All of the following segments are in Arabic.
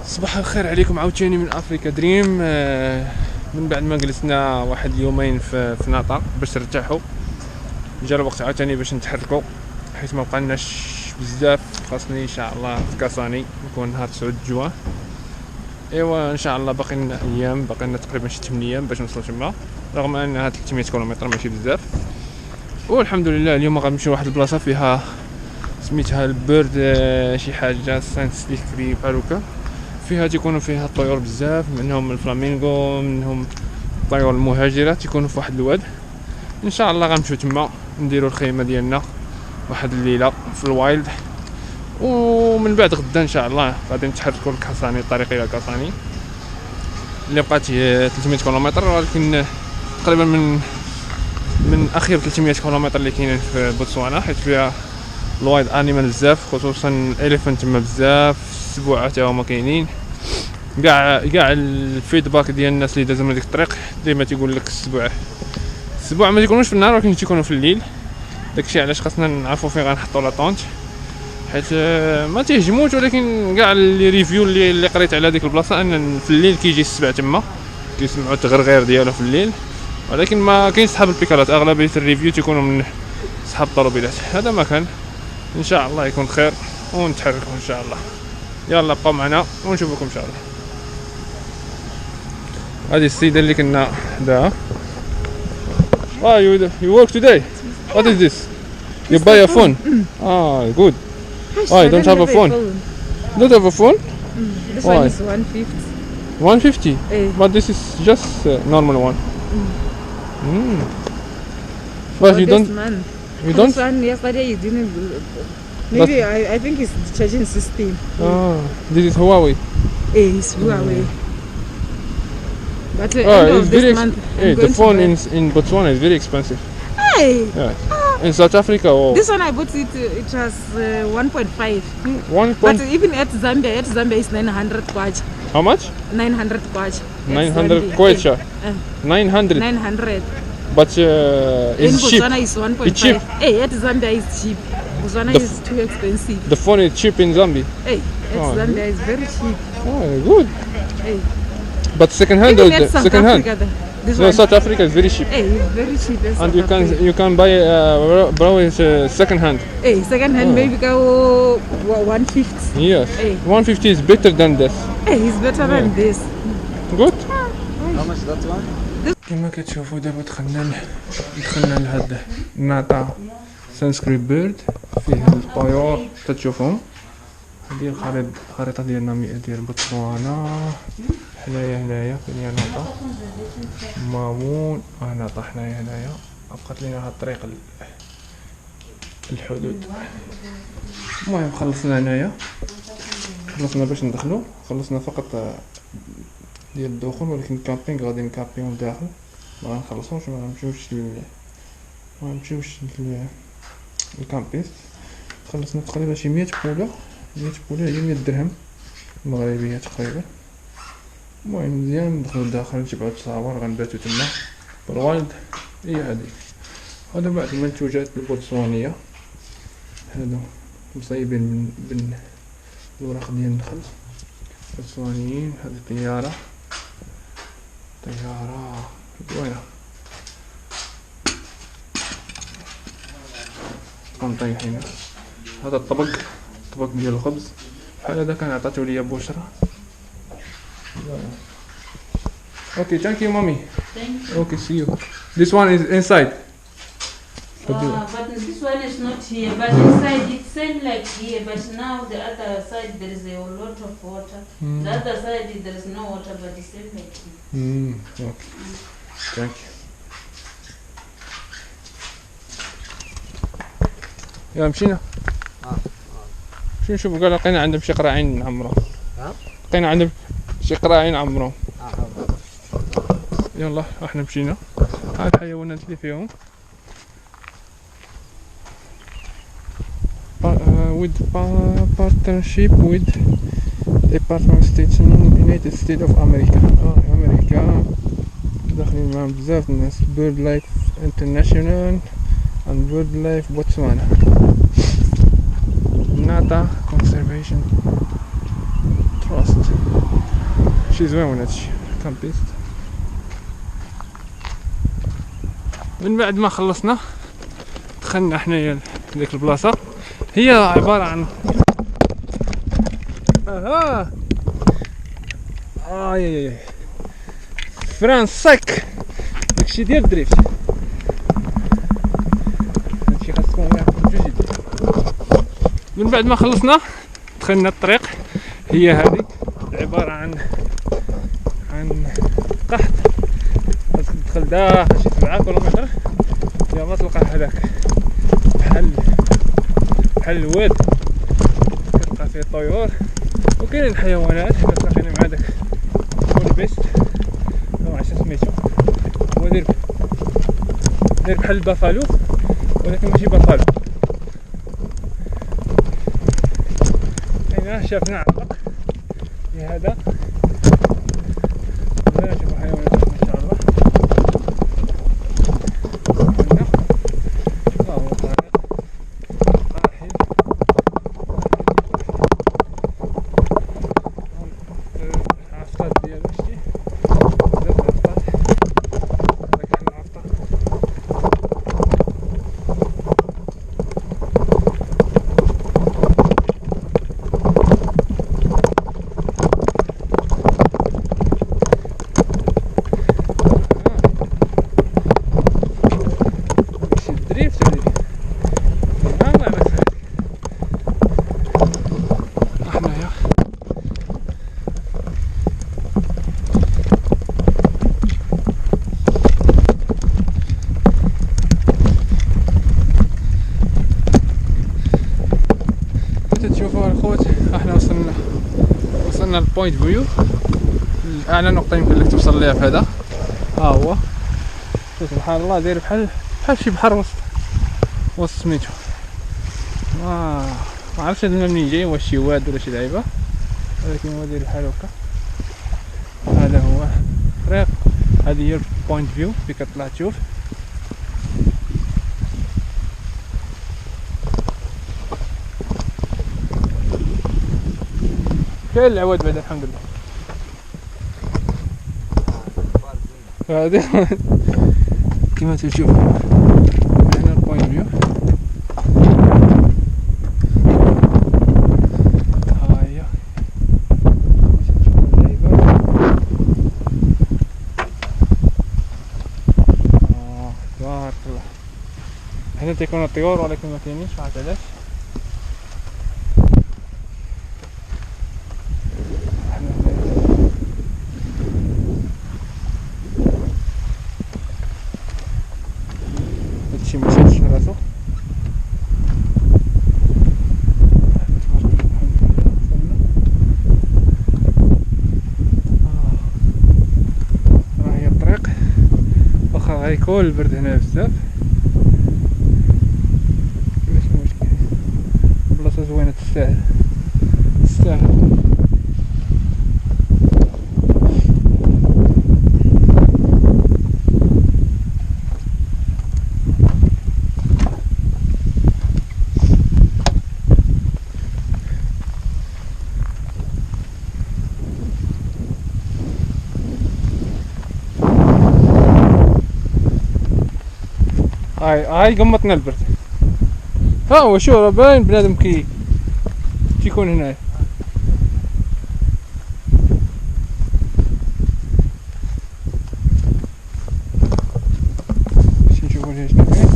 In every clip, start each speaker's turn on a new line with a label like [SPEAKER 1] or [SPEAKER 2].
[SPEAKER 1] صباح الخير عليكم عاوتاني من افريكا دريم. من بعد ما جلسنا واحد اليومين في ناطا باش نرتاحوا، جا الوقت عاوتاني باش نتحركوا، حيت ما بقالناش بزاف. خاصني ان شاء الله في كاساني نكون نهار 9 جوان. ايوا ان شاء الله باقي لنا ايام، باقي لنا تقريبا شي 8 ايام باش نوصلوا تما، رغم انها 300 كيلومتر ماشي بزاف. والحمد لله اليوم غنمشيو لواحد البلاصه فيها سميتها البرد، شي حاجه سانت ستيكري بحال فيها تيكونوا فيها الطيور بزاف، منهم الفلامينغو، منهم الطيور المهاجره تيكونوا في واحد الواد. ان شاء الله غنمشيو تما نديروا الخيمه ديالنا واحد الليله في الوايلد، ومن بعد غدا ان شاء الله غادي نتحركوا لكاساني، الطريق الى كاساني اللي بقات 300 كيلومتر، ولكن تقريبا من اخير 300 كيلومتر اللي كاينين في بوتسوانا، حيت فيها الوايلد انيمال بزاف، خصوصا الاليفانت تما بزاف، السبوعه تا هما كاينين. كاع الفيدباك ديال الناس اللي دازوا من ديك الطريق ديما تيقول لك السبوع ما تيكونوش في النهار ولكن تيكونوا في الليل. داكشي علاش خاصنا نعرفوا فين غنحطوا لا طونت، حيت ما تيهجموش، ولكن كاع لي ريفيو اللي قريت على ديك البلاصه ان في الليل كيجي السبع تما، كيسمعوا التغرغير ديالو في الليل، ولكن ما كاين صحاب البيكالات، اغلبيه الريفيو تيكونوا من صحاب الطروبيلات. هذا ما كان، ان شاء الله يكون خير ونتحركوا ان شاء الله. يلا بقوا معنا ونشوفكم ان شاء الله. هذه السيده اللي كنا داها. You work today? What is this? You buy a phone? Good. You don't have a phone? Don't have a phone?
[SPEAKER 2] This one is 150.
[SPEAKER 1] 150? But this is just normal one. But you don't? You don't?
[SPEAKER 2] This one yesterday you didn't. Maybe I think it's the charging system.
[SPEAKER 1] This is Huawei.
[SPEAKER 2] It's Huawei. But end of this month,
[SPEAKER 1] the phone in Botswana is very expensive.
[SPEAKER 2] Hey!
[SPEAKER 1] Yeah. In South Africa,
[SPEAKER 2] this one I bought it was 1.5. But even at Zambia is 900 kwacha.
[SPEAKER 1] How much?
[SPEAKER 2] 900 kwacha.
[SPEAKER 1] 900 kwacha. 900.
[SPEAKER 2] 900.
[SPEAKER 1] But
[SPEAKER 2] in
[SPEAKER 1] it's cheap.
[SPEAKER 2] Botswana is 1.5.
[SPEAKER 1] It's cheap.
[SPEAKER 2] Hey, at Zambia is cheap. Botswana is too expensive.
[SPEAKER 1] The phone is cheap in Zambia.
[SPEAKER 2] Hey, at Zambia is very cheap.
[SPEAKER 1] Good.
[SPEAKER 2] Hey.
[SPEAKER 1] But second hand or second hand?
[SPEAKER 2] No,
[SPEAKER 1] South Africa is very cheap.
[SPEAKER 2] Hey, it's very cheap.
[SPEAKER 1] And you can buy second hand.
[SPEAKER 2] Hey, second hand maybe go 150.
[SPEAKER 1] Yes.
[SPEAKER 2] Hey.
[SPEAKER 1] 150 is better than this.
[SPEAKER 2] Hey, it's better than this.
[SPEAKER 1] Good.
[SPEAKER 3] How much that one?
[SPEAKER 1] كما كتشوفوا دابا دخلنا لهاد ناطا سانسكريت بيرد، فيه الطيور تتشوفهم. هذه الخريطة ديالنا ديال بوتسوانا. هنايا فين ناطا مامون، ناطا حنايا هنايا. بقات لينا هاد الطريق الحدود. المهم خلصنا هنايا، خلصنا باش ندخلو، خلصنا فقط ديال الدخول، ولكن كامبينغ غادي نكامبينغ لداخل، ما غنخلصوش، ما غنمشيوش للكامبيست. خلصنا تقريبا شي 100 بوله هي 100 درهم مغربيه تقريبا. المهم مزيان ندخلو لداخل نتبعو التصاور، غنباتو تما بالوايلد. هي هادي، هذا بعض المنتوجات البوتسوانيه، هادو مصايبين بالوراق ديال النخل بوتسوانيين. هذه طياره زوينه طيحين. هذا الطبق ديال الخبز، بحال هذا كان عطاتو ليا بشرى. Okay, thank you, mommy.
[SPEAKER 4] Thank you.
[SPEAKER 1] Okay, see you. This one is inside.
[SPEAKER 4] But this one is not here. But inside it's same like here. But now the other side there is a lot of water. The other side there is no water, but it's same like here.
[SPEAKER 1] Okay. Thank you. يا مشينا. شو نشوفوا؟ قال لقينا عندهم شي قراعين نعمرهم. لقينا عندهم شي قراعين نعمرهم. يلا احنا مشينا. هاد الحيوانات اللي فيهم with partnership with Department of State United States of America. أمريكا داخلين معهم بزاف الناس. Bird Life International and Bird Life Botswana. Nata Conservation Trust. شي زوين هادشي كامبيست. من بعد ما خلصنا دخلنا حنايا لديك البلاصه، هي عباره عن فرانسيك داكشي ديال الدريفت. هادشي خاصكم يعرفوا جوج. من بعد ما خلصنا دخلنا الطريق، هي هذه عباره عن قحط، خاصك تدخل داخل شي 7 كيلومتر يا ما تلقى هذاك بحال الواد كتلقى فيه الطيور وكاين الحيوانات. كتلاقينا مع داك البيست ما عرفتش سميتو، هو داير بحال البافالو ولكن ماشي بافالو. هنا شافنا عمق هذا، نشوفو حيوانات ما شاء الله. هنا هو طريق راحل، العفطات ديالو شتي بزاف العفطات، هذاك بحال العفطة. تشوفوا الخوت، احنا وصلنا للبوينت فيو، اعلى نقطه يمكن لك توصل ليها في هذا. هو سبحان الله داير بحال شي بحر وسط سميتو. ما عرفتش هاد الماء منين جاي، واش شي واد ولا شي لعيبه، ولكن هو داير بحال هكا. هذا هو الطريق، هذه هي البوينت فيو اللي كتطلع تشوف. كاين العواد بعدا الحمد لله. هذه كما تشوفوا هنا البوينت فيو. ها هي تبارك الله. هنا تيكون الطيور ولكن ما كاينينش، عرفت علاش؟ هادشي مشاتش راسو. راه هي الطريق، واخا غيكون البرد هنا بزاف ماشي مشكل، بلاصه زوينه تستاهل. هاي قمتنا البرد. ها هو شو راه باين بنادم كيكون هنايا. باش نشوفو ليه شنو كاين.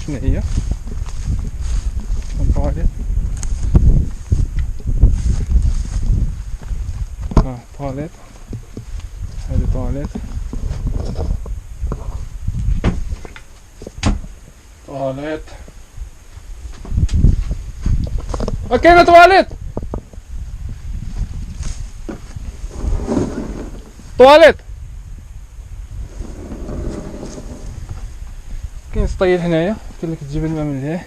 [SPEAKER 1] شنو هي طواليت. طواليت، هذه طواليت كاينه طواليت كاين سطيل هنايا، كاين لك تجيب الماء من لهيه.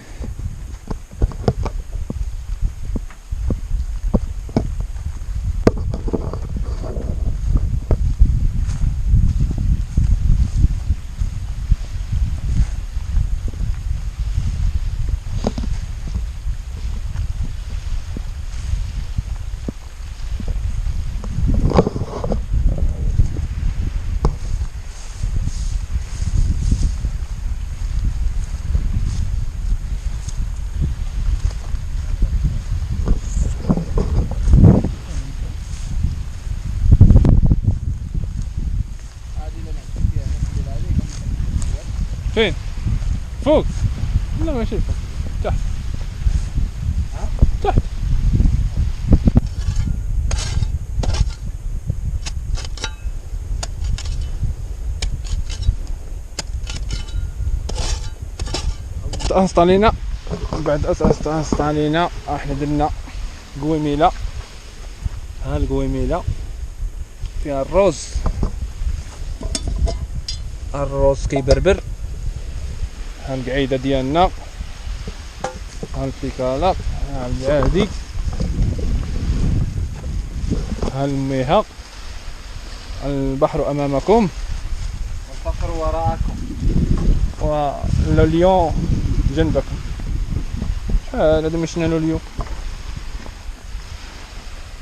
[SPEAKER 1] فوق؟ لا ماشي فوق، تحت. تحت. انستالينا. بعد انستالينا احنا درنا قويميلة. ها القويميلة فيها الروز كيبربر. ها القعيدة ديالنا، ها البيكالا، ها العادي، ها الميها، البحر امامكم
[SPEAKER 3] والفقر وراءكم
[SPEAKER 1] والليون جنبكم. هذا مشينا له اليوم.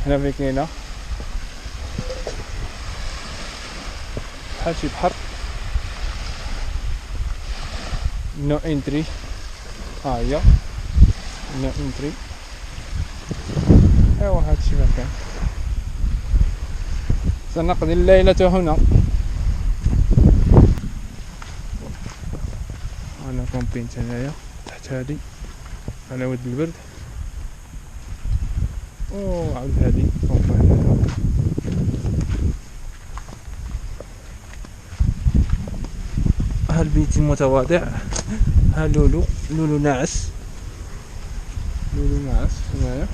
[SPEAKER 1] هنا في كاينه بحال شي بحر. نو انتري. ها هي نو انتري. ايوا هادشي مكان سنقضي الليلة هنا. انا كومبينت هنايا تحت هادي على ود البرد. عاود هادي كومبا هنايا. ها البيت المتواضع. ها لولو ناعس هنايا.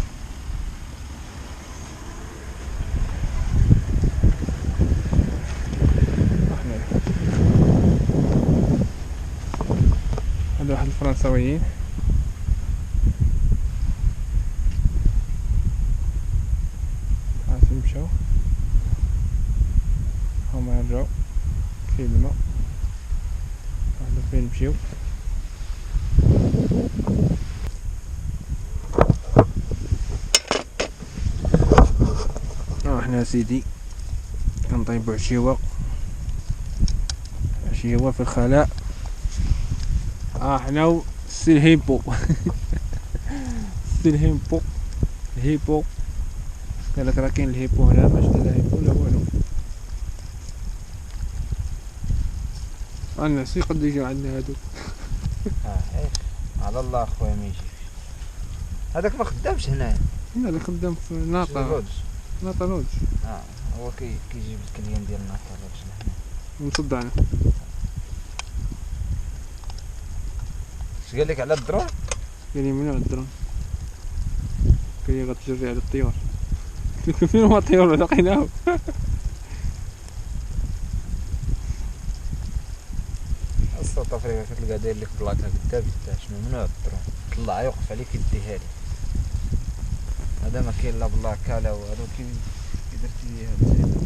[SPEAKER 1] هادو واحد الفرنساويين. عاد مشاو هما رجعو كلمة. هادو فين مشيو؟ حنا سيدي كنطيبو عشيوة في الخلاء. حنا و السي الهيبو. الهيبو قالك راه كاين الهيبو هنا. ما شفت لا هيبو لا والو. الناس يقدروا يجيو عندنا هادو.
[SPEAKER 3] على الله اخويا ما يجي. هذاك ما خدامش هنايا.
[SPEAKER 1] هنا اللي خدام في ناطا لودج.
[SPEAKER 3] هو كيجيب الكليان ديال ناطا لودج لهنا
[SPEAKER 1] مصدعنا.
[SPEAKER 3] اش قال لك على الدرون؟
[SPEAKER 1] قال لي منو الدرون؟ قال لي غتجري على الطيور. فين هو الطيور؟ لقيناه.
[SPEAKER 3] الصوت افريقيا كتلقى داير لك بلاكه قدام شنو ممنوع الدرون. طلع يوقف عليك يديها لك. هذا ما كاين لا بلاكه لا والو. كي درتي هاد